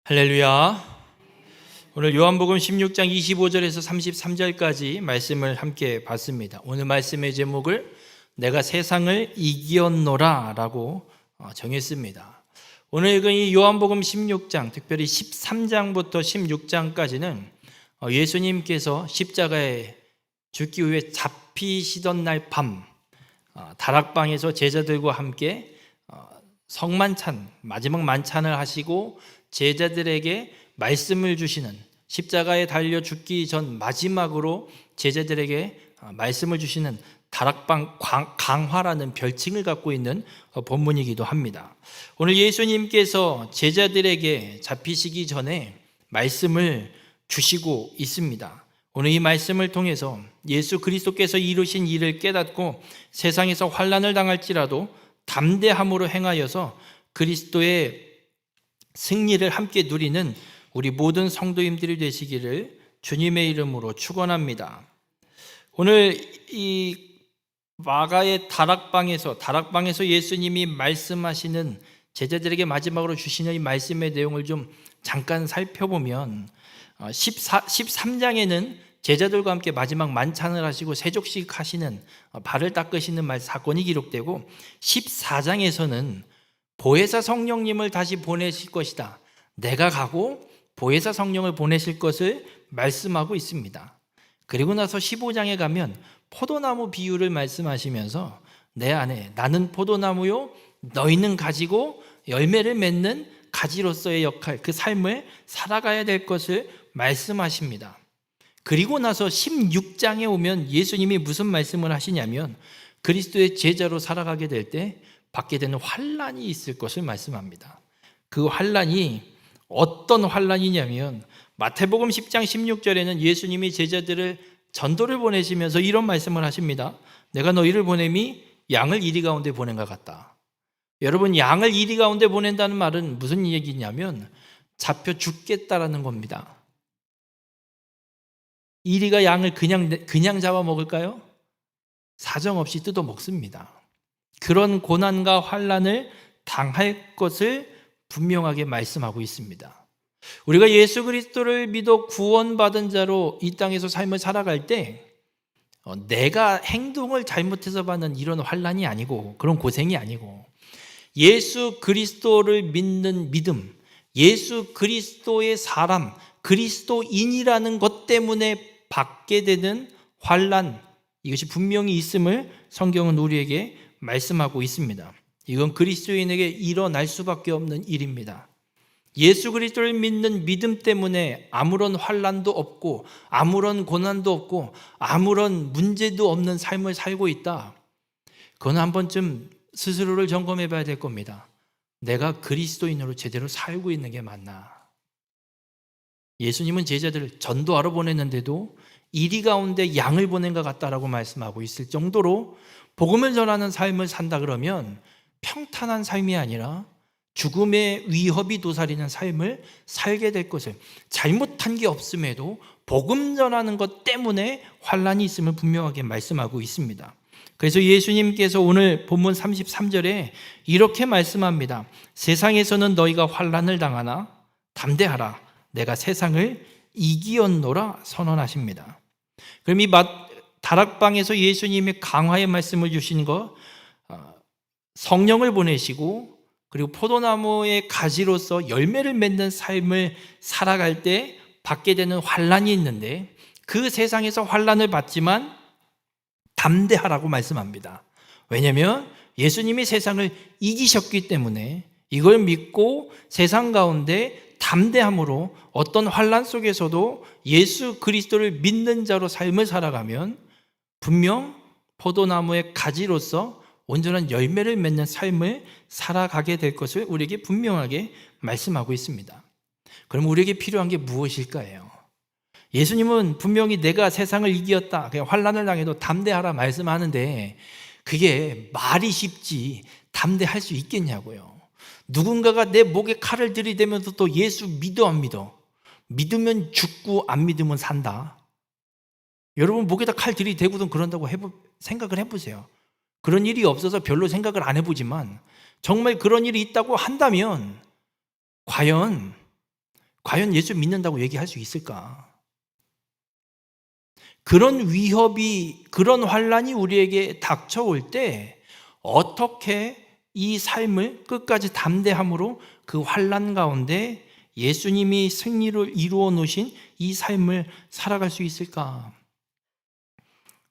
할렐루야. 오늘 요한복음 16장 25절에서 33절까지 말씀을 함께 봤습니다. 오늘 말씀의 제목을 내가 세상을 이기었노라 라고 정했습니다. 오늘 읽은 이 요한복음 16장, 특별히 13장부터 16장까지는 예수님께서 십자가에 죽기 위해 잡히시던 날 밤 다락방에서 제자들과 함께 성만찬, 마지막 만찬을 하시고 제자들에게 말씀을 주시는, 십자가에 달려 죽기 전 마지막으로 제자들에게 말씀을 주시는 다락방 강화라는 별칭을 갖고 있는 본문이기도 합니다. 오늘 예수님께서 제자들에게 잡히시기 전에 말씀을 주시고 있습니다. 오늘 이 말씀을 통해서 예수 그리스도께서 이루신 일을 깨닫고 세상에서 환난을 당할지라도 담대함으로 행하여서 그리스도의 승리를 함께 누리는 우리 모든 성도님들이 되시기를 주님의 이름으로 축원합니다. 오늘 이 마가의 다락방에서 예수님이 말씀하시는, 제자들에게 마지막으로 주시는 이 말씀의 내용을 좀 잠깐 살펴보면 13장에는 제자들과 함께 마지막 만찬을 하시고 세족식 하시는, 발을 닦으시는 사건이 기록되고 14장에서는 보혜사 성령님을 다시 보내실 것이다, 내가 가고 보혜사 성령을 보내실 것을 말씀하고 있습니다. 그리고 나서 15장에 가면 포도나무 비유를 말씀하시면서 내 안에 나는 포도나무요 너희는 가지고 열매를 맺는 가지로서의 역할, 그 삶을 살아가야 될 것을 말씀하십니다. 그리고 나서 16장에 오면 예수님이 무슨 말씀을 하시냐면 그리스도의 제자로 살아가게 될 때 받게 되는 환난이 있을 것을 말씀합니다. 그 환난이 어떤 환난이냐면 마태복음 10장 16절에는 예수님이 제자들을 전도를 보내시면서 이런 말씀을 하십니다. 내가 너희를 보냄이 양을 이리 가운데 보낸 것 같다. 여러분, 양을 이리 가운데 보낸다는 말은 무슨 얘기냐면 잡혀 죽겠다라는 겁니다. 이리가 양을 그냥 잡아먹을까요? 사정없이 뜯어 먹습니다. 그런 고난과 환난을 당할 것을 분명하게 말씀하고 있습니다. 우리가 예수 그리스도를 믿어 구원받은 자로 이 땅에서 삶을 살아갈 때 내가 행동을 잘못해서 받는 이런 환난이 아니고, 그런 고생이 아니고, 예수 그리스도를 믿는 믿음, 예수 그리스도의 사람, 그리스도인이라는 것 때문에 받게 되는 환난, 이것이 분명히 있음을 성경은 우리에게 말씀하고 있습니다. 이건 그리스도인에게 일어날 수밖에 없는 일입니다. 예수 그리스도를 믿는 믿음 때문에 아무런 환난도 없고 아무런 고난도 없고 아무런 문제도 없는 삶을 살고 있다. 그건 한 번쯤 스스로를 점검해 봐야 될 겁니다. 내가 그리스도인으로 제대로 살고 있는 게 맞나? 예수님은 제자들을 전도하러 보냈는데도 이리 가운데 양을 보낸 것 같다라고 말씀하고 있을 정도로 복음을 전하는 삶을 산다 그러면 평탄한 삶이 아니라 죽음의 위협이 도사리는 삶을 살게 될 것을, 잘못한 게 없음에도 복음 전하는 것 때문에 환난이 있음을 분명하게 말씀하고 있습니다. 그래서 예수님께서 오늘 본문 33절에 이렇게 말씀합니다. 세상에서는 너희가 환난을 당하나 담대하라, 내가 세상을 이기었노라 선언하십니다. 그럼 이 다락방에서 예수님의 강화의 말씀을 주신 거, 성령을 보내시고 그리고 포도나무의 가지로서 열매를 맺는 삶을 살아갈 때 받게 되는 환난이 있는데, 그 세상에서 환난을 받지만 담대하라고 말씀합니다. 왜냐하면 예수님이 세상을 이기셨기 때문에 이걸 믿고 세상 가운데 담대함으로 어떤 환난 속에서도 예수 그리스도를 믿는 자로 삶을 살아가면 분명 포도나무의 가지로서 온전한 열매를 맺는 삶을 살아가게 될 것을 우리에게 분명하게 말씀하고 있습니다. 그럼 우리에게 필요한 게 무엇일까요? 예수님은 분명히 내가 세상을 이기었다, 환난을 당해도 담대하라 말씀하는데 그게 말이 쉽지 담대할 수 있겠냐고요. 누군가가 내 목에 칼을 들이대면서 또 예수 믿어 안 믿어? 믿으면 죽고 안 믿으면 산다. 여러분 목에다 칼 들이대고든 그런다고 생각을 해보세요. 그런 일이 없어서 별로 생각을 안 해보지만 정말 그런 일이 있다고 한다면 과연 과연 예수 믿는다고 얘기할 수 있을까? 그런 위협이, 그런 환란이 우리에게 닥쳐올 때 어떻게 이 삶을 끝까지 담대함으로 그 환란 가운데 예수님이 승리를 이루어 놓으신 이 삶을 살아갈 수 있을까?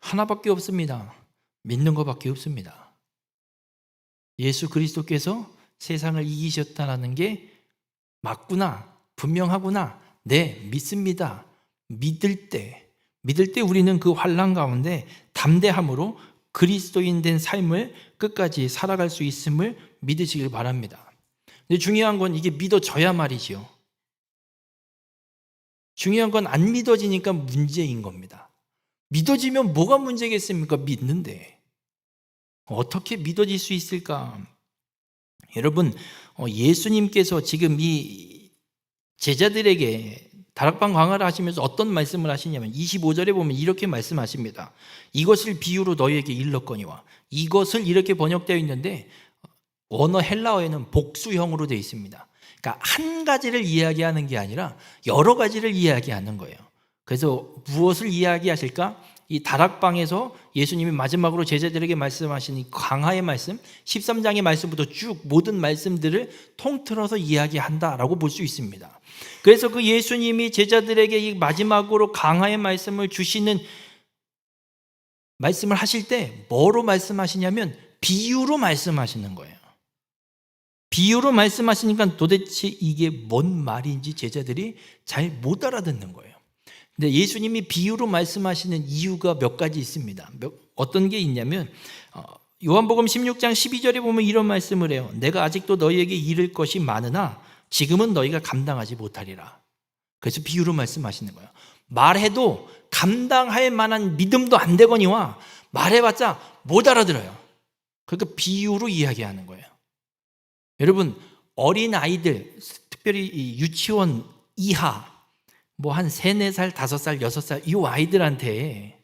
하나밖에 없습니다. 믿는 것밖에 없습니다. 예수 그리스도께서 세상을 이기셨다는 게 맞구나, 분명하구나, 네, 믿습니다. 믿을 때 우리는 그 환난 가운데 담대함으로 그리스도인 된 삶을 끝까지 살아갈 수 있음을 믿으시길 바랍니다. 근데 중요한 건 이게 믿어져야 말이죠. 중요한 건 안 믿어지니까 문제인 겁니다. 믿어지면 뭐가 문제겠습니까? 믿는데. 어떻게 믿어질 수 있을까? 여러분, 예수님께서 지금 이 제자들에게 다락방 강화를 하시면서 어떤 말씀을 하시냐면 25절에 보면 이렇게 말씀하십니다. 이것을 비유로 너희에게 일렀거니와, 이것을 이렇게 번역되어 있는데 원어 헬라어에는 복수형으로 되어 있습니다. 그러니까 한 가지를 이야기하는 게 아니라 여러 가지를 이야기하는 거예요. 그래서 무엇을 이야기하실까? 이 다락방에서 예수님이 마지막으로 제자들에게 말씀하신 이 강화의 말씀, 13장의 말씀부터 쭉 모든 말씀들을 통틀어서 이야기한다라고 볼 수 있습니다. 그래서 그 예수님이 제자들에게 이 마지막으로 강화의 말씀을 주시는 말씀을 하실 때 뭐로 말씀하시냐면 비유로 말씀하시는 거예요. 비유로 말씀하시니까 도대체 이게 뭔 말인지 제자들이 잘 못 알아듣는 거예요. 근데 예수님이 비유로 말씀하시는 이유가 몇 가지 있습니다. 어떤 게 있냐면 요한복음 16장 12절에 보면 이런 말씀을 해요. 내가 아직도 너희에게 이를 것이 많으나 지금은 너희가 감당하지 못하리라. 그래서 비유로 말씀하시는 거예요. 말해도 감당할 만한 믿음도 안 되거니와 말해봤자 못 알아들어요. 그러니까 비유로 이야기하는 거예요. 여러분, 어린 아이들, 특별히 이 유치원 이하 뭐 한 3, 4살, 5살, 6살 이 아이들한테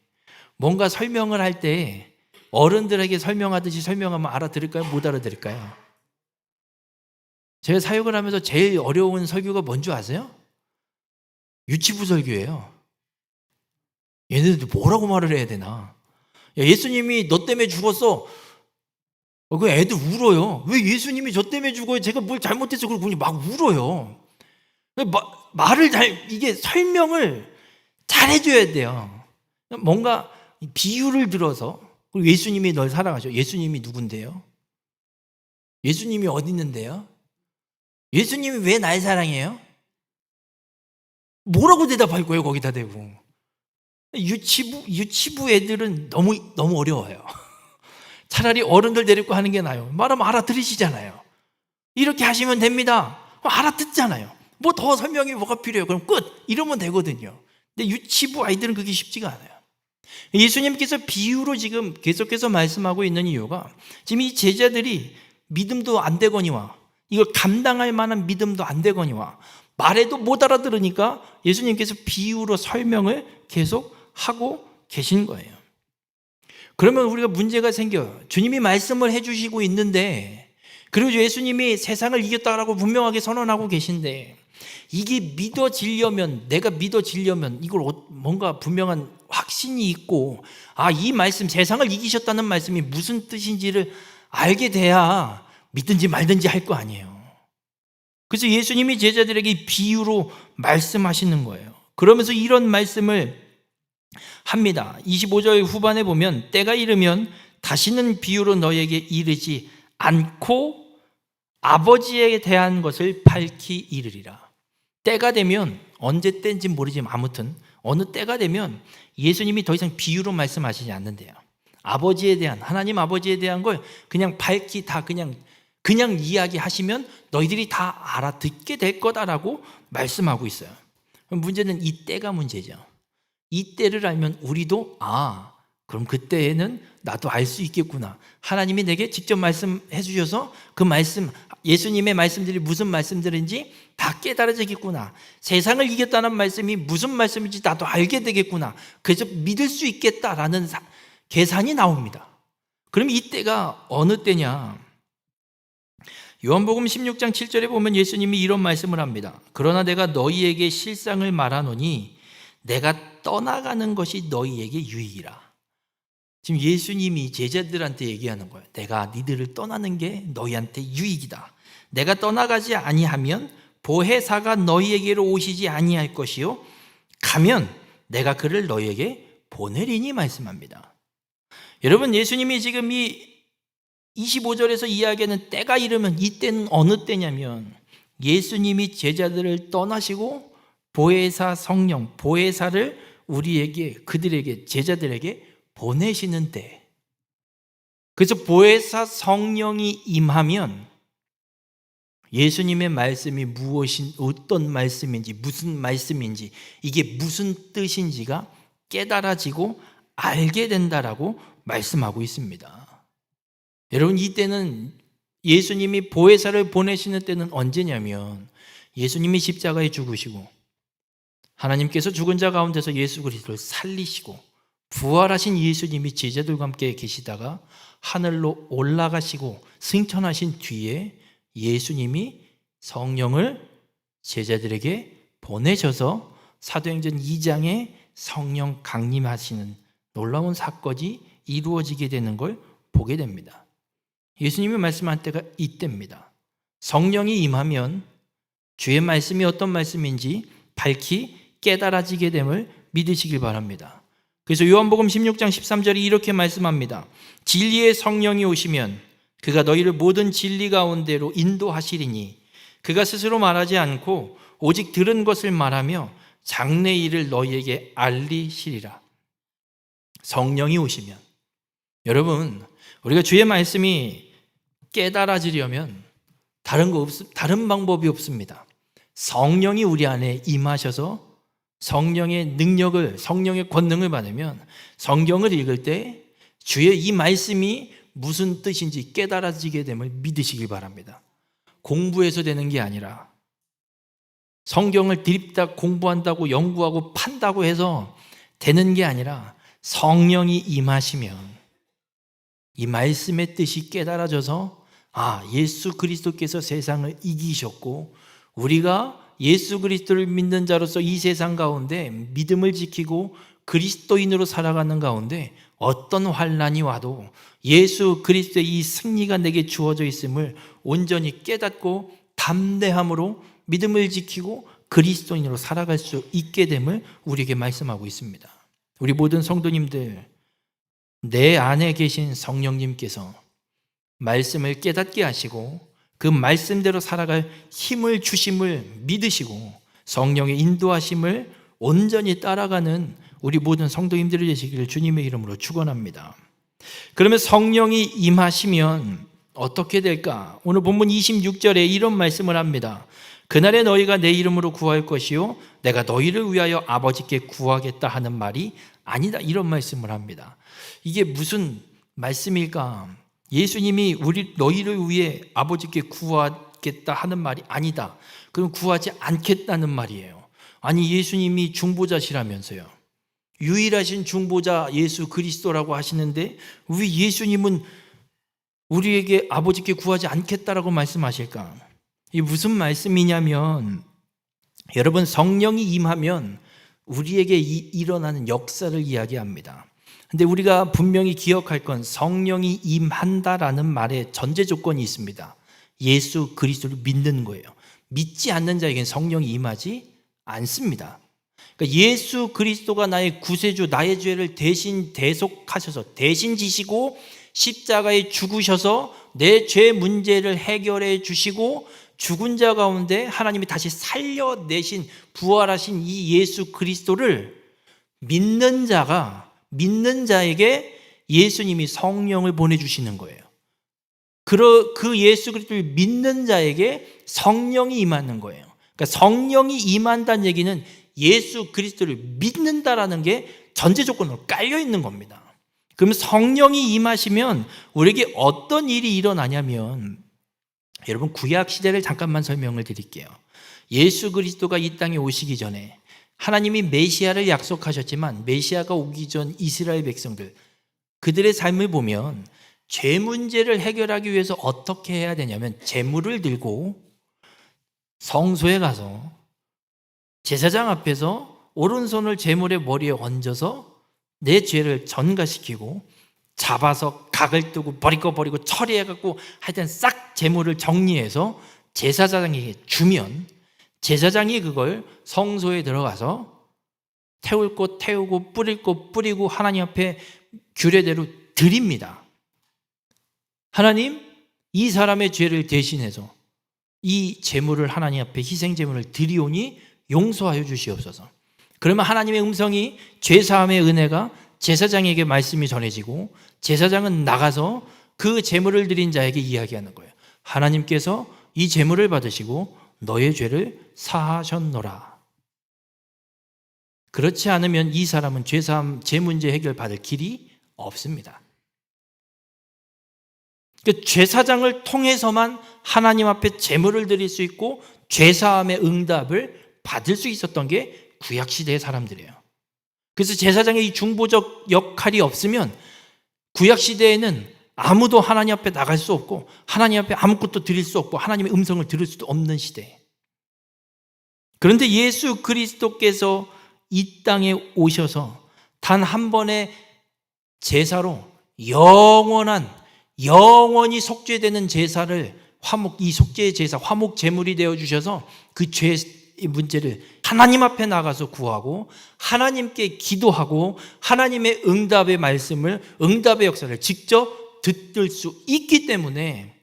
뭔가 설명을 할 때 어른들에게 설명하듯이 설명하면 알아들을까요? 못 알아들을까요? 제가 사역을 하면서 제일 어려운 설교가 뭔지 아세요? 유치부 설교예요. 얘네들 뭐라고 말을 해야 되나? 야, 예수님이 너 때문에 죽었어. 그 애들 울어요. 왜 예수님이 저 때문에 죽어요? 제가 뭘 잘못했어? 그러고 막 울어요. 말을 이게 설명을 잘 해줘야 돼요. 뭔가 비유를 들어서, 그리고 예수님이 널 사랑하죠. 예수님이 누군데요? 예수님이 어디 있는데요? 예수님이 왜 날 사랑해요? 뭐라고 대답할 거예요, 거기다 대고. 유치부 애들은 너무 어려워요. 차라리 어른들 데리고 하는 게 나아요. 말하면 알아들으시잖아요. 이렇게 하시면 됩니다. 알아듣잖아요. 뭐 더 설명이 뭐가 필요해요? 그럼 끝! 이러면 되거든요. 근데 유치부 아이들은 그게 쉽지가 않아요. 예수님께서 비유로 지금 계속해서 말씀하고 있는 이유가 지금 이 제자들이 믿음도 안 되거니와 이걸 감당할 만한 믿음도 안 되거니와 말해도 못 알아들으니까 예수님께서 비유로 설명을 계속 하고 계신 거예요. 그러면 우리가 문제가 생겨요. 주님이 말씀을 해주시고 있는데, 그리고 예수님이 세상을 이겼다라고 분명하게 선언하고 계신데, 이게 믿어지려면, 내가 믿어지려면 이걸 뭔가 분명한 확신이 있고, 이 말씀, 세상을 이기셨다는 말씀이 무슨 뜻인지를 알게 돼야 믿든지 말든지 할 거 아니에요. 그래서 예수님이 제자들에게 비유로 말씀하시는 거예요. 그러면서 이런 말씀을 합니다. 25절 후반에 보면 때가 이르면 다시는 비유로 너에게 이르지 않고 아버지에 대한 것을 밝히 이르리라. 때가 되면, 언제 때인지 모르지만 아무튼 어느 때가 되면 예수님이 더 이상 비유로 말씀하시지 않는데요. 아버지에 대한, 하나님 아버지에 대한 걸 그냥 밝히 다 그냥 이야기하시면 너희들이 다 알아듣게 될 거다라고 말씀하고 있어요. 문제는 이 때가 문제죠. 이 때를 알면 우리도 그럼 그때에는 나도 알 수 있겠구나. 하나님이 내게 직접 말씀해 주셔서 그 말씀, 예수님의 말씀들이 무슨 말씀들인지 다 깨달아지겠구나. 세상을 이겼다는 말씀이 무슨 말씀인지 나도 알게 되겠구나. 그래서 믿을 수 있겠다라는 계산이 나옵니다. 그럼 이 때가 어느 때냐? 요한복음 16장 7절에 보면 예수님이 이런 말씀을 합니다. 그러나 내가 너희에게 실상을 말하노니 내가 떠나가는 것이 너희에게 유익이라. 지금 예수님이 제자들한테 얘기하는 거예요. 내가 니들을 떠나는 게 너희한테 유익이다. 내가 떠나가지 아니하면 보혜사가 너희에게로 오시지 아니할 것이요 가면 내가 그를 너희에게 보내리니 말씀합니다. 여러분, 예수님이 지금 이 25절에서 이야기하는 때가 이르면, 이때는 어느 때냐면 예수님이 제자들을 떠나시고 보혜사 성령, 보혜사를 우리에게, 그들에게, 제자들에게 보내시는 때. 그래서 보혜사 성령이 임하면 예수님의 말씀이 어떤 말씀인지, 무슨 말씀인지, 이게 무슨 뜻인지가 깨달아지고 알게 된다라고 말씀하고 있습니다. 여러분, 이때는 예수님이 보혜사를 보내시는 때는 언제냐면 예수님이 십자가에 죽으시고 하나님께서 죽은 자 가운데서 예수 그리스도를 살리시고 부활하신 예수님이 제자들과 함께 계시다가 하늘로 올라가시고 승천하신 뒤에 예수님이 성령을 제자들에게 보내셔서 사도행전 2장에 성령 강림하시는 놀라운 사건이 이루어지게 되는 걸 보게 됩니다. 예수님이 말씀한 때가 이때입니다. 성령이 임하면 주의 말씀이 어떤 말씀인지 밝히 깨달아지게 됨을 믿으시길 바랍니다. 그래서 요한복음 16장 13절이 이렇게 말씀합니다. 진리의 성령이 오시면 그가 너희를 모든 진리 가운데로 인도하시리니 그가 스스로 말하지 않고 오직 들은 것을 말하며 장래 일을 너희에게 알리시리라. 성령이 오시면, 여러분, 우리가 주의 말씀이 깨달아지려면 다른 방법이 없습니다. 성령이 우리 안에 임하셔서 성령의 능력을, 성령의 권능을 받으면 성경을 읽을 때 주의 이 말씀이 무슨 뜻인지 깨달아지게 됨을 믿으시길 바랍니다. 공부해서 되는 게 아니라, 성경을 드립다 공부한다고 연구하고 판다고 해서 되는 게 아니라 성령이 임하시면 이 말씀의 뜻이 깨달아져서 예수 그리스도께서 세상을 이기셨고 우리가 예수 그리스도를 믿는 자로서 이 세상 가운데 믿음을 지키고 그리스도인으로 살아가는 가운데 어떤 환난이 와도 예수 그리스도의 이 승리가 내게 주어져 있음을 온전히 깨닫고 담대함으로 믿음을 지키고 그리스도인으로 살아갈 수 있게 됨을 우리에게 말씀하고 있습니다. 우리 모든 성도님들, 내 안에 계신 성령님께서 말씀을 깨닫게 하시고 그 말씀대로 살아갈 힘을 주심을 믿으시고 성령의 인도하심을 온전히 따라가는 우리 모든 성도님들이 되시기를 주님의 이름으로 축원합니다. 그러면 성령이 임하시면 어떻게 될까? 오늘 본문 26절에 이런 말씀을 합니다. 그날에 너희가 내 이름으로 구할 것이요 내가 너희를 위하여 아버지께 구하겠다 하는 말이 아니다, 이런 말씀을 합니다. 이게 무슨 말씀일까? 예수님이 너희를 위해 아버지께 구하겠다 하는 말이 아니다, 그럼 구하지 않겠다는 말이에요. 아니, 예수님이 중보자시라면서요. 유일하신 중보자 예수 그리스도라고 하시는데 왜 예수님은 우리에게 아버지께 구하지 않겠다라고 말씀하실까? 이게 무슨 말씀이냐면, 여러분, 성령이 임하면 우리에게 일어나는 역사를 이야기합니다. 근데 우리가 분명히 기억할 건 성령이 임한다라는 말에 전제 조건이 있습니다. 예수 그리스도를 믿는 거예요. 믿지 않는 자에게는 성령이 임하지 않습니다. 그러니까 예수 그리스도가 나의 구세주, 나의 죄를 대신 대속하셔서 대신 지시고 십자가에 죽으셔서 내 죄 문제를 해결해 주시고 죽은 자 가운데 하나님이 다시 살려내신, 부활하신 이 예수 그리스도를 믿는 자에게 예수님이 성령을 보내주시는 거예요. 그 예수 그리스도를 믿는 자에게 성령이 임하는 거예요. 그러니까 성령이 임한다는 얘기는 예수 그리스도를 믿는다라는 게 전제 조건으로 깔려 있는 겁니다. 그러면 성령이 임하시면 우리에게 어떤 일이 일어나냐면, 여러분, 구약 시대를 잠깐만 설명을 드릴게요. 예수 그리스도가 이 땅에 오시기 전에 하나님이 메시아를 약속하셨지만 메시아가 오기 전 이스라엘 백성들, 그들의 삶을 보면 죄 문제를 해결하기 위해서 어떻게 해야 되냐면 제물을 들고 성소에 가서 제사장 앞에서 오른손을 제물의 머리에 얹어서 내 죄를 전가시키고 잡아서 각을 뜨고 버리고 처리해갖고 하여튼 싹 제물을 정리해서 제사장에게 주면 제사장이 그걸 성소에 들어가서 태울 곳 태우고 뿌릴 곳 뿌리고 하나님 앞에 규례대로 드립니다. 하나님, 이 사람의 죄를 대신해서 이 제물을 하나님 앞에 희생 제물을 드리오니 용서하여 주시옵소서. 그러면 하나님의 음성이 죄사함의 은혜가 제사장에게 말씀이 전해지고 제사장은 나가서 그 제물을 드린 자에게 이야기하는 거예요. 하나님께서 이 제물을 받으시고 너의 죄를 사하셨노라. 그렇지 않으면 이 사람은 죄사함, 죄 문제 해결 받을 길이 없습니다. 그러니까 제사장을 통해서만 하나님 앞에 제물을 드릴 수 있고 죄사함의 응답을 받을 수 있었던 게 구약시대의 사람들이에요. 그래서 제사장의 이 중보적 역할이 없으면 구약시대에는 아무도 하나님 앞에 나갈 수 없고 하나님 앞에 아무것도 드릴 수 없고 하나님의 음성을 들을 수도 없는 시대. 그런데 예수 그리스도께서 이 땅에 오셔서 단 한 번의 제사로 영원히 속죄되는 제사를 이 속죄의 제사, 화목 제물이 되어 주셔서 그 죄의 문제를 하나님 앞에 나가서 구하고 하나님께 기도하고 하나님의 응답의 말씀을, 응답의 역사를 직접 듣을 수 있기 때문에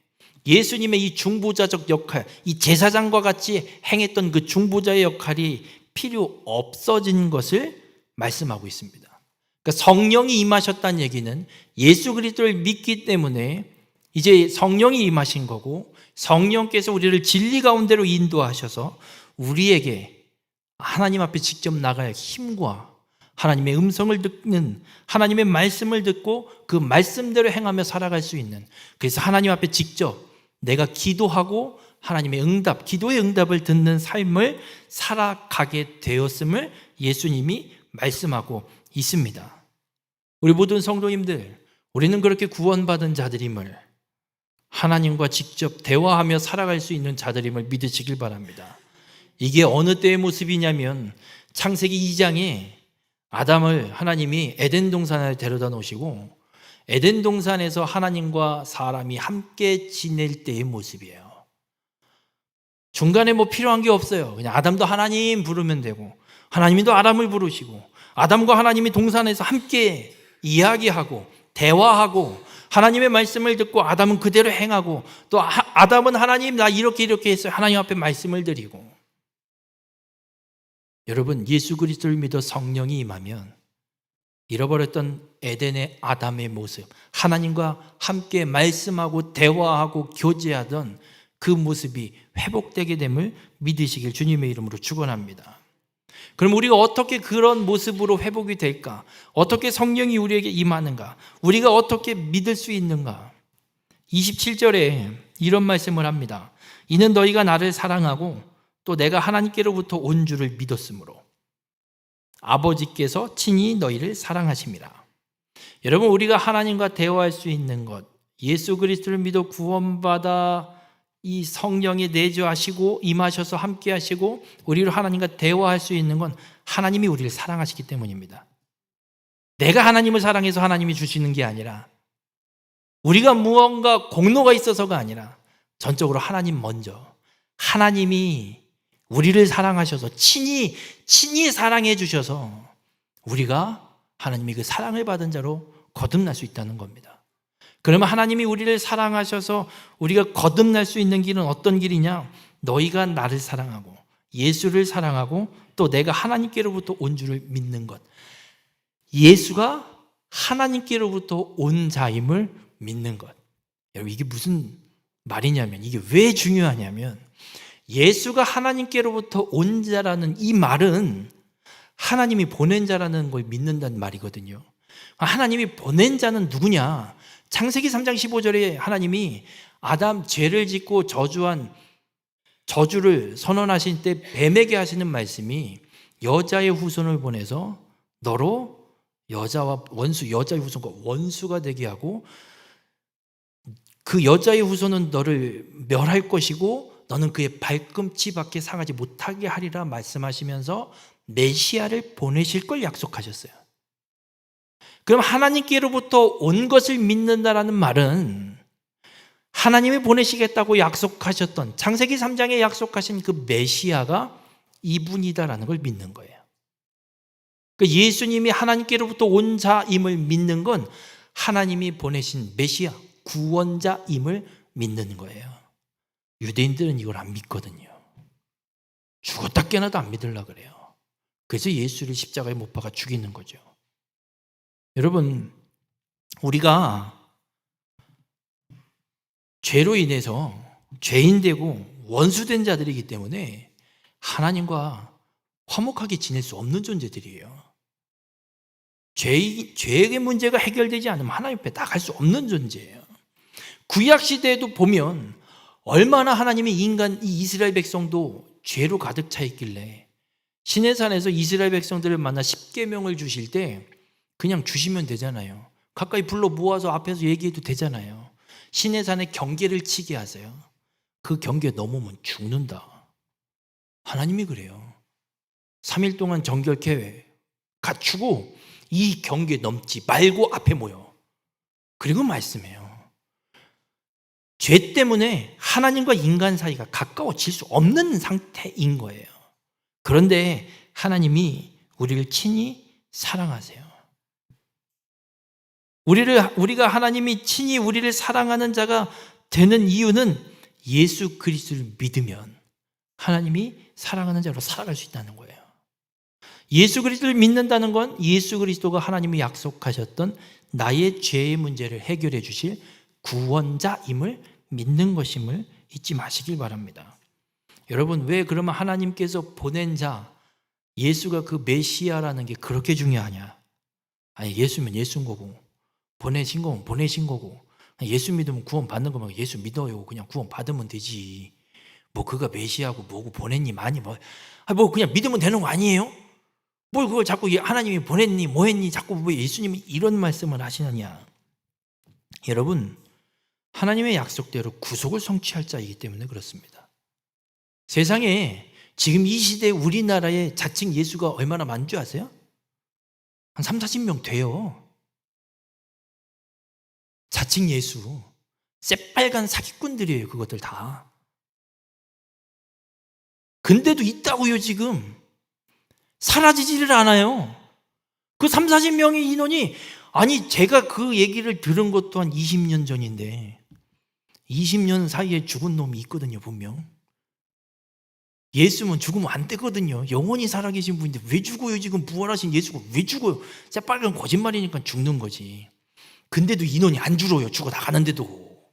예수님의 이 중보자적 역할, 이 제사장과 같이 행했던 그 중보자의 역할이 필요 없어진 것을 말씀하고 있습니다. 그러니까 성령이 임하셨다는 얘기는 예수 그리스도를 믿기 때문에 이제 성령이 임하신 거고 성령께서 우리를 진리 가운데로 인도하셔서 우리에게 하나님 앞에 직접 나갈 힘과 하나님의 음성을 듣는, 하나님의 말씀을 듣고 그 말씀대로 행하며 살아갈 수 있는, 그래서 하나님 앞에 직접 내가 기도하고 하나님의 응답, 기도의 응답을 듣는 삶을 살아가게 되었음을 예수님이 말씀하고 있습니다. 우리 모든 성도님들, 우리는 그렇게 구원받은 자들임을, 하나님과 직접 대화하며 살아갈 수 있는 자들임을 믿으시길 바랍니다. 이게 어느 때의 모습이냐면 창세기 2장에 아담을 하나님이 에덴 동산에 데려다 놓으시고 에덴 동산에서 하나님과 사람이 함께 지낼 때의 모습이에요. 중간에 뭐 필요한 게 없어요. 그냥 아담도 하나님 부르면 되고 하나님도 아담을 부르시고 아담과 하나님이 동산에서 함께 이야기하고 대화하고 하나님의 말씀을 듣고 아담은 그대로 행하고 또 아담은 하나님 나 이렇게 했어요. 하나님 앞에 말씀을 드리고. 여러분, 예수 그리스도를 믿어 성령이 임하면 잃어버렸던 에덴의 아담의 모습, 하나님과 함께 말씀하고 대화하고 교제하던 그 모습이 회복되게 됨을 믿으시길 주님의 이름으로 축원합니다. 그럼 우리가 어떻게 그런 모습으로 회복이 될까? 어떻게 성령이 우리에게 임하는가? 우리가 어떻게 믿을 수 있는가? 27절에 이런 말씀을 합니다. 이는 너희가 나를 사랑하고 또 내가 하나님께로부터 온 줄을 믿었으므로 아버지께서 친히 너희를 사랑하심이라. 여러분, 우리가 하나님과 대화할 수 있는 것, 예수 그리스도를 믿어 구원받아 이 성령에 내주하시고 임하셔서 함께 하시고 우리로 하나님과 대화할 수 있는 건 하나님이 우리를 사랑하시기 때문입니다. 내가 하나님을 사랑해서 하나님이 주시는 게 아니라 우리가 무언가 공로가 있어서가 아니라 전적으로 하나님 먼저, 하나님이 우리를 사랑하셔서 친히 사랑해 주셔서 우리가 하나님이 그 사랑을 받은 자로 거듭날 수 있다는 겁니다. 그러면 하나님이 우리를 사랑하셔서 우리가 거듭날 수 있는 길은 어떤 길이냐? 너희가 나를 사랑하고 예수를 사랑하고 또 내가 하나님께로부터 온 줄을 믿는 것. 예수가 하나님께로부터 온 자임을 믿는 것. 여러분, 이게 무슨 말이냐면, 이게 왜 중요하냐면 예수가 하나님께로부터 온 자라는 이 말은 하나님이 보낸 자라는 걸 믿는다는 말이거든요. 하나님이 보낸 자는 누구냐? 창세기 3장 15절에 하나님이 아담 죄를 짓고 저주를 선언하신 때 뱀에게 하시는 말씀이 여자의 후손을 보내서 너로 여자의 후손과 원수가 되게 하고 그 여자의 후손은 너를 멸할 것이고 너는 그의 발꿈치밖에 상하지 못하게 하리라 말씀하시면서 메시아를 보내실 걸 약속하셨어요. 그럼 하나님께로부터 온 것을 믿는다라는 말은 하나님이 보내시겠다고 약속하셨던 창세기 3장에 약속하신 그 메시아가 이분이다라는 걸 믿는 거예요. 예수님이 하나님께로부터 온 자임을 믿는 건 하나님이 보내신 메시아, 구원자임을 믿는 거예요. 유대인들은 이걸 안 믿거든요. 죽었다 깨나도 안 믿으려고 그래요. 그래서 예수를 십자가에 못 박아 죽이는 거죠. 여러분, 우리가 죄로 인해서 죄인 되고 원수된 자들이기 때문에 하나님과 화목하게 지낼 수 없는 존재들이에요. 죄의 문제가 해결되지 않으면 하나님 앞에 나갈 수 없는 존재예요. 구약 시대에도 보면 얼마나 하나님이 이 이스라엘 백성도 죄로 가득 차 있길래 시내산에서 이스라엘 백성들을 만나 십계명을 주실 때 그냥 주시면 되잖아요. 가까이 불러 모아서 앞에서 얘기해도 되잖아요. 시내산에 경계를 치게 하세요. 그 경계 넘으면 죽는다. 하나님이 그래요. 3일 동안 정결케 갖추고 이 경계 넘지 말고 앞에 모여. 그리고 말씀해요. 죄 때문에 하나님과 인간 사이가 가까워질 수 없는 상태인 거예요. 그런데 하나님이 우리를 친히 사랑하세요. 우리가 하나님이 친히 우리를 사랑하는 자가 되는 이유는 예수 그리스도를 믿으면 하나님이 사랑하는 자로 살아갈 수 있다는 거예요. 예수 그리스도를 믿는다는 건 예수 그리스도가 하나님이 약속하셨던 나의 죄의 문제를 해결해 주실 구원자임을 믿는 것임을 잊지 마시길 바랍니다. 여러분, 왜 그러면 하나님께서 보낸 자 예수가 그 메시아라는 게 그렇게 중요하냐? 아니, 예수면 예수인 거고 보내신 거면 보내신 거고 예수 믿으면 구원 받는 거면 예수 믿어요. 그냥 구원 받으면 되지. 뭐 그가 메시아고 뭐고 보냈니 많이 뭐 그냥 믿으면 되는 거 아니에요? 뭘 그걸 자꾸 하나님이 보냈니 뭐 했니 자꾸 왜 예수님이 이런 말씀을 하시느냐? 여러분, 하나님의 약속대로 구속을 성취할 자이기 때문에 그렇습니다. 세상에 지금 이 시대 우리나라에 자칭 예수가 얼마나 많은 줄 아세요? 한 3, 40명 돼요. 자칭 예수. 새빨간 사기꾼들이에요, 그것들 다. 근데도 있다고요, 지금. 사라지지를 않아요. 그 3, 40명의 인원이, 아니, 제가 그 얘기를 들은 것도 한 20년 전인데, 20년 사이에 죽은 놈이 있거든요, 분명. 예수면 죽으면 안 되거든요. 영원히 살아계신 분인데 왜 죽어요? 지금 부활하신 예수가 왜 죽어요? 새빨간 거짓말이니까 죽는 거지. 근데도 인원이 안 줄어요. 죽어 나가는데도.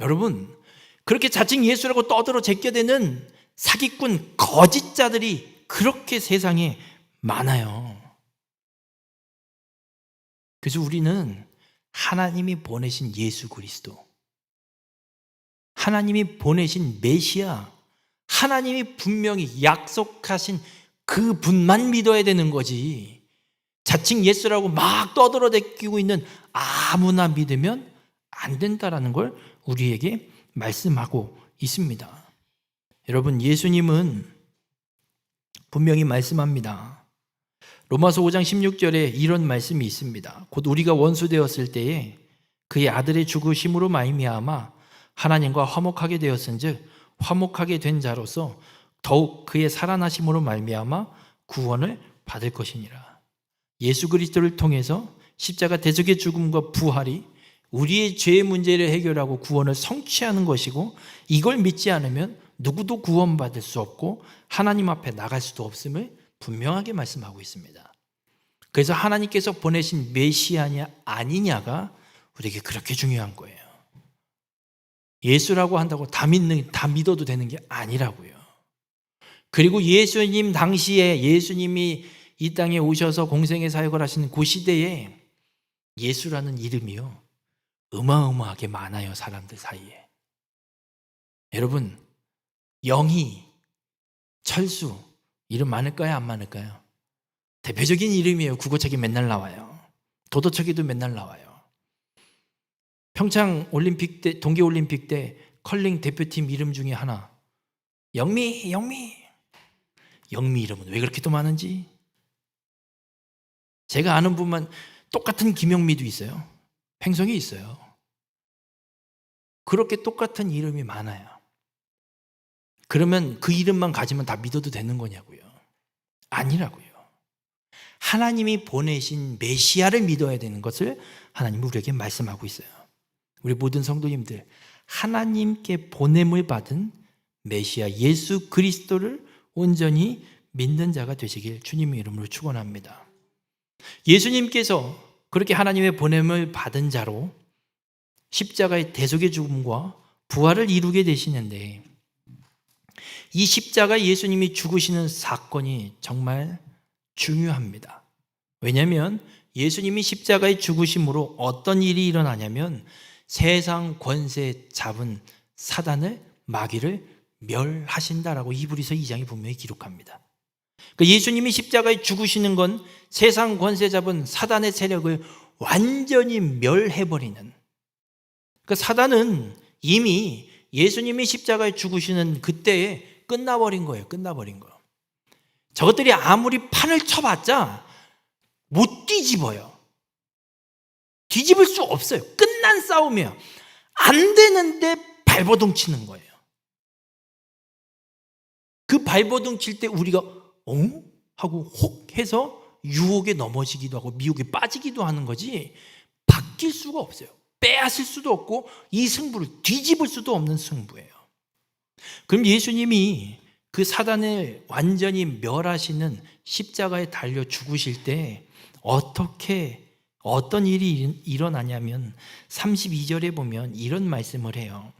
여러분, 그렇게 자칭 예수라고 떠들어 제껴대는 사기꾼 거짓자들이 그렇게 세상에 많아요. 그래서 우리는 하나님이 보내신 예수 그리스도, 하나님이 보내신 메시아, 하나님이 분명히 약속하신 그 분만 믿어야 되는 거지, 자칭 예수라고 막 떠들어대끼고 있는 아무나 믿으면 안 된다라는 걸 우리에게 말씀하고 있습니다. 여러분, 예수님은 분명히 말씀합니다. 로마서 5장 16절에 이런 말씀이 있습니다. 곧 우리가 원수 되었을 때에 그의 아들의 죽으심으로 말미암아 하나님과 화목하게 되었은즉 화목하게 된 자로서 더욱 그의 살아나심으로 말미암아 구원을 받을 것이니라. 예수 그리스도를 통해서 십자가 대속의 죽음과 부활이 우리의 죄의 문제를 해결하고 구원을 성취하는 것이고, 이걸 믿지 않으면 누구도 구원받을 수 없고 하나님 앞에 나갈 수도 없음을 분명하게 말씀하고 있습니다. 그래서 하나님께서 보내신 메시아냐 아니냐가 우리에게 그렇게 중요한 거예요. 예수라고 한다고 다 믿어도 되는 게 아니라고요. 그리고 예수님 당시에 예수님이 이 땅에 오셔서 공생의 사역을 하시는 그 시대에 예수라는 이름이요, 어마어마하게 많아요, 사람들 사이에. 여러분, 영희, 철수 이름 많을까요, 안 많을까요? 대표적인 이름이에요. 국어책에 맨날 나와요. 도덕책에도 맨날 나와요. 평창 올림픽 때, 동계 올림픽 때 컬링 대표팀 이름 중에 하나, 영미 이름은 왜 그렇게 또 많은지. 제가 아는 분만 똑같은 김영미도 있어요. 횡성에 있어요. 그렇게 똑같은 이름이 많아요. 그러면 그 이름만 가지면 다 믿어도 되는 거냐고요? 아니라고요. 하나님이 보내신 메시아를 믿어야 되는 것을 하나님은 우리에게 말씀하고 있어요. 우리 모든 성도님들, 하나님께 보냄을 받은 메시아 예수 그리스도를 온전히 믿는 자가 되시길 주님의 이름으로 축원합니다. 예수님께서 그렇게 하나님의 보냄을 받은 자로 십자가의 대속의 죽음과 부활을 이루게 되시는데, 이 십자가 예수님이 죽으시는 사건이 정말 중요합니다. 왜냐하면 예수님이 십자가에 죽으심으로 어떤 일이 일어나냐면 세상 권세 잡은 사단을, 마귀를 멸하신다라고 히브리서 2장이 분명히 기록합니다. 그러니까 예수님이 십자가에 죽으시는 건 세상 권세 잡은 사단의 세력을 완전히 멸해버리는, 그러니까 사단은 이미 예수님이 십자가에 죽으시는 그때에 끝나버린 거예요. 끝나버린 거. 저것들이 아무리 판을 쳐봤자 못 뒤집어요. 뒤집을 수 없어요. 끝난 싸움이에요. 안 되는데 발버둥 치는 거예요. 그 발버둥 칠 때 우리가 하고 혹 해서 유혹에 넘어지기도 하고 미혹에 빠지기도 하는 거지, 바뀔 수가 없어요. 빼앗을 수도 없고 이 승부를 뒤집을 수도 없는 승부예요. 그럼 예수님이 그 사단을 완전히 멸하시는 십자가에 달려 죽으실 때 어떤 일이 일어나냐면 32절에 보면 이런 말씀을 해요.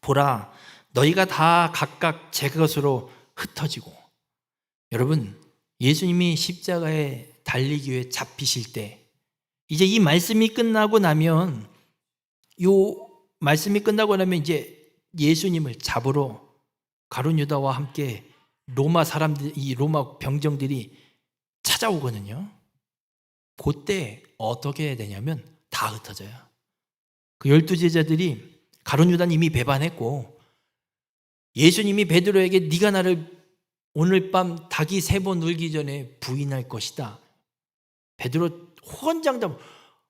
보라, 너희가 다 각각 제 것으로 흩어지고. 여러분, 예수님이 십자가에 달리기 위해 잡히실 때, 이제 이 말씀이 끝나고 나면 이제 예수님을 잡으러 가룟 유다와 함께 이 로마 병정들이 찾아오거든요. 그때 어떻게 해야 되냐면 다 흩어져요. 그 12제자들이, 가룟 유다는 이미 배반했고, 예수님이 베드로에게 네가 나를 오늘 밤 닭이 3번 울기 전에 부인할 것이다. 베드로 호언장담,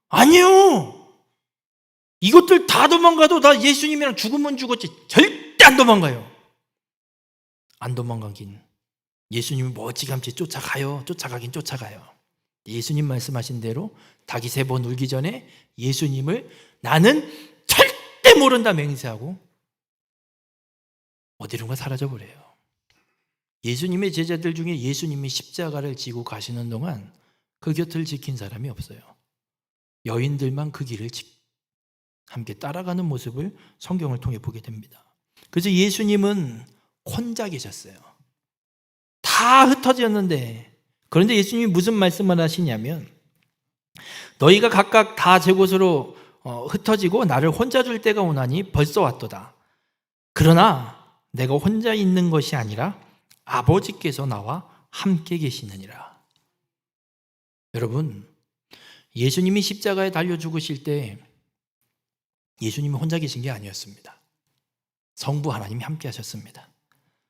아니요, 이것들 다 도망가도 나 예수님이랑 죽으면 죽었지 절대 안 도망가요. 안 도망가긴 예수님이 멀찌감치 쫓아가긴 쫓아가요. 예수님 말씀하신 대로 닭이 3번 울기 전에 예수님을 나는 절대 모른다 맹세하고 어디론가 사라져버려요. 예수님의 제자들 중에 예수님이 십자가를 지고 가시는 동안 그 곁을 지킨 사람이 없어요. 여인들만 그 길을 함께 따라가는 모습을 성경을 통해 보게 됩니다. 그래서 예수님은 혼자 계셨어요. 다 흩어졌는데, 그런데 예수님이 무슨 말씀을 하시냐면, 너희가 각각 다 제 곳으로 흩어지고 나를 혼자 둘 때가 오나니 벌써 왔도다. 그러나 내가 혼자 있는 것이 아니라 아버지께서 나와 함께 계시느니라. 여러분, 예수님이 십자가에 달려 죽으실 때 예수님이 혼자 계신 게 아니었습니다. 성부 하나님이 함께 하셨습니다.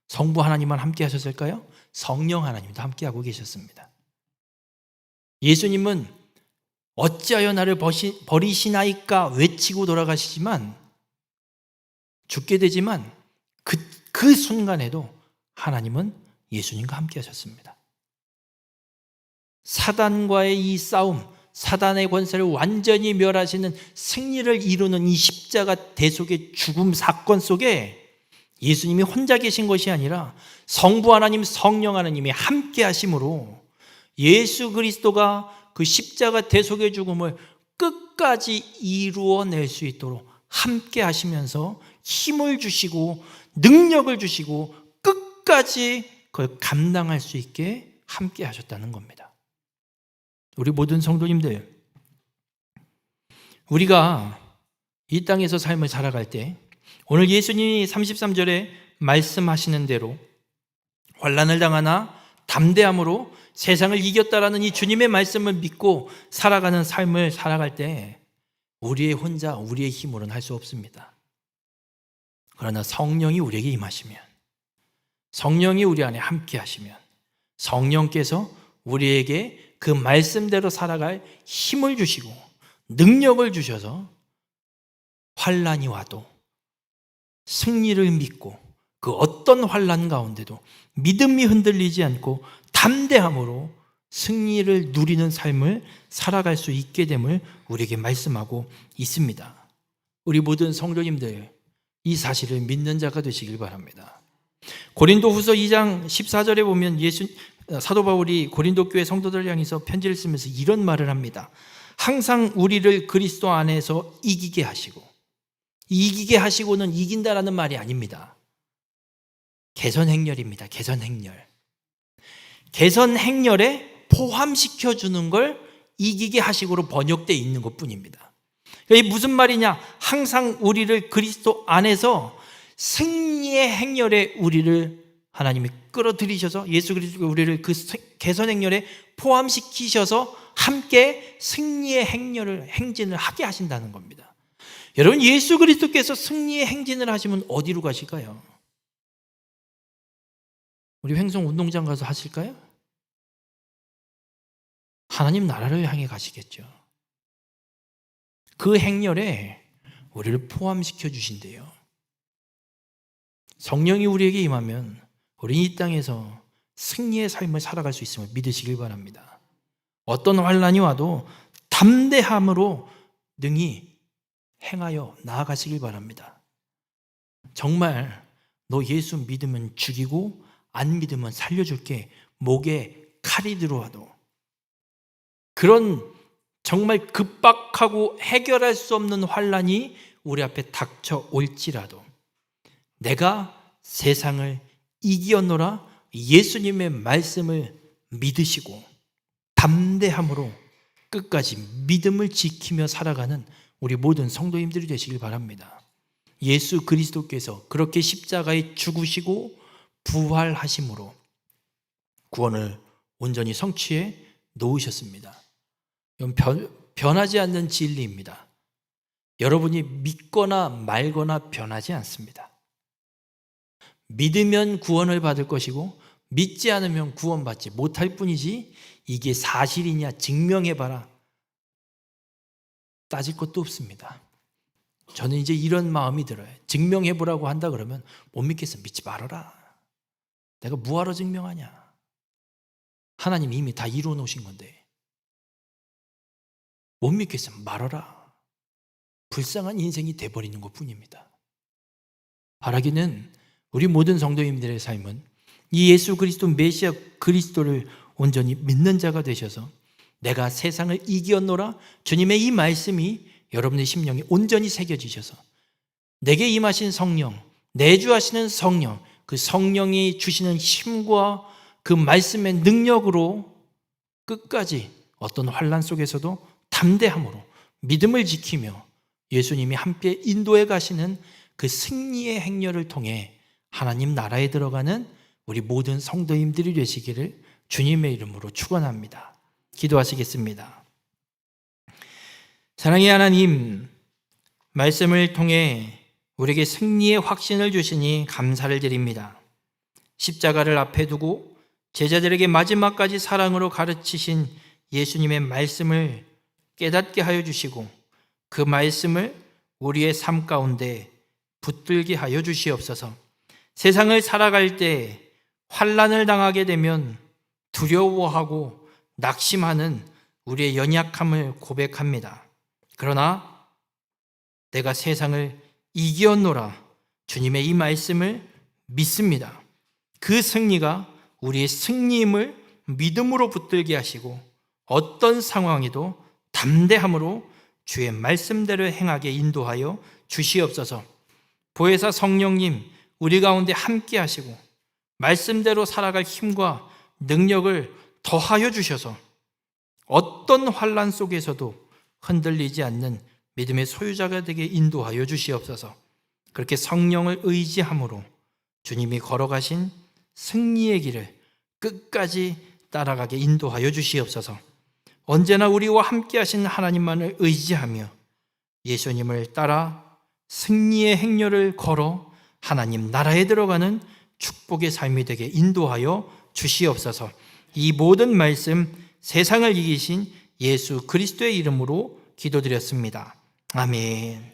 성부 하나님만 함께 하셨을까요? 성령 하나님도 함께하고 계셨습니다. 예수님은 어찌하여 나를 버리시나이까 외치고 돌아가시지만, 죽게 되지만 그 순간에도 하나님은 예수님과 함께 하셨습니다. 사단과의 이 싸움, 사단의 권세를 완전히 멸하시는 승리를 이루는 이 십자가 대속의 죽음 사건 속에 예수님이 혼자 계신 것이 아니라 성부 하나님, 성령 하나님이 함께 하심으로 예수 그리스도가 그 십자가 대속의 죽음을 끝까지 이루어낼 수 있도록 함께 하시면서 힘을 주시고 능력을 주시고 끝까지 그걸 감당할 수 있게 함께 하셨다는 겁니다. 우리 모든 성도님들, 우리가 이 땅에서 삶을 살아갈 때 오늘 예수님이 33절에 말씀하시는 대로 환난을 당하나 담대함으로 세상을 이겼다라는 이 주님의 말씀을 믿고 살아가는 삶을 살아갈 때 우리의 힘으로는 할 수 없습니다. 그러나 성령이 우리에게 임하시면, 성령이 우리 안에 함께 하시면 성령께서 우리에게 그 말씀대로 살아갈 힘을 주시고 능력을 주셔서 환난이 와도 승리를 믿고 그 어떤 환난 가운데도 믿음이 흔들리지 않고 담대함으로 승리를 누리는 삶을 살아갈 수 있게 됨을 우리에게 말씀하고 있습니다. 우리 모든 성도님들, 이 사실을 믿는 자가 되시길 바랍니다. 고린도후서 2장 14절에 보면 사도 바울이 고린도 교회 성도들을 향해서 편지를 쓰면서 이런 말을 합니다. 항상 우리를 그리스도 안에서 이기게 하시고, 이기게 하시고는 이긴다라는 말이 아닙니다. 개선 행렬입니다. 개선 행렬. 개선 행렬에 포함시켜주는 걸 이기게 하시고로 번역되어 있는 것뿐입니다. 이게 무슨 말이냐? 항상 우리를 그리스도 안에서 승리의 행렬에 우리를 하나님이 끌어들이셔서 예수 그리스도가 우리를 그 개선 행렬에 포함시키셔서 함께 승리의 행진을 하게 하신다는 겁니다. 여러분, 예수 그리스도께서 승리의 행진을 하시면 어디로 가실까요? 우리 횡성 운동장 가서 하실까요? 하나님 나라를 향해 가시겠죠. 그 행렬에 우리를 포함시켜 주신대요. 성령이 우리에게 임하면 우리 이 땅에서 승리의 삶을 살아갈 수 있음을 믿으시길 바랍니다. 어떤 환난이 와도 담대함으로 능히 행하여 나아가시길 바랍니다. 정말 너 예수 믿으면 죽이고 안 믿으면 살려줄게, 목에 칼이 들어와도, 그런 정말 급박하고 해결할 수 없는 환난이 우리 앞에 닥쳐올지라도 내가 세상을 이기었노라 예수님의 말씀을 믿으시고 담대함으로 끝까지 믿음을 지키며 살아가는 우리 모든 성도님들이 되시길 바랍니다. 예수 그리스도께서 그렇게 십자가에 죽으시고 부활하심으로 구원을 온전히 성취해 놓으셨습니다. 이건 변하지 않는 진리입니다. 여러분이 믿거나 말거나 변하지 않습니다. 믿으면 구원을 받을 것이고 믿지 않으면 구원받지 못할 뿐이지, 이게 사실이냐 증명해봐라 따질 것도 없습니다. 저는 이제 이런 마음이 들어요. 증명해보라고 한다 그러면 못 믿겠어. 믿지 말아라. 내가 뭐하러 증명하냐. 하나님이 이미 다 이루어 놓으신 건데. 못 믿겠으면 말아라. 불쌍한 인생이 돼버리는 것뿐입니다. 바라기는 우리 모든 성도님들의 삶은 이 예수 그리스도 메시아 그리스도를 온전히 믿는 자가 되셔서 내가 세상을 이기었노라 주님의 이 말씀이 여러분의 심령에 온전히 새겨지셔서 내게 임하신 성령, 내주하시는 성령, 그 성령이 주시는 힘과 그 말씀의 능력으로 끝까지 어떤 환난 속에서도 담대함으로 믿음을 지키며 예수님이 함께 인도해 가시는 그 승리의 행렬을 통해 하나님 나라에 들어가는 우리 모든 성도님들이 되시기를 주님의 이름으로 축원합니다. 기도하시겠습니다. 사랑의 하나님, 말씀을 통해 우리에게 승리의 확신을 주시니 감사를 드립니다. 십자가를 앞에 두고 제자들에게 마지막까지 사랑으로 가르치신 예수님의 말씀을 깨닫게 하여 주시고 그 말씀을 우리의 삶 가운데 붙들게 하여 주시옵소서. 세상을 살아갈 때 환난을 당하게 되면 두려워하고 낙심하는 우리의 연약함을 고백합니다. 그러나 내가 세상을 이기었노라 주님의 이 말씀을 믿습니다. 그 승리가 우리의 승리임을 믿음으로 붙들게 하시고 어떤 상황에도 담대함으로 주의 말씀대로 행하게 인도하여 주시옵소서. 보혜사 성령님, 우리 가운데 함께 하시고 말씀대로 살아갈 힘과 능력을 더하여 주셔서 어떤 환난 속에서도 흔들리지 않는 믿음의 소유자가 되게 인도하여 주시옵소서. 그렇게 성령을 의지함으로 주님이 걸어가신 승리의 길을 끝까지 따라가게 인도하여 주시옵소서. 언제나 우리와 함께 하신 하나님만을 의지하며 예수님을 따라 승리의 행렬을 걸어 하나님 나라에 들어가는 축복의 삶이 되게 인도하여 주시옵소서. 이 모든 말씀 세상을 이기신 예수 그리스도의 이름으로 기도드렸습니다. 아멘.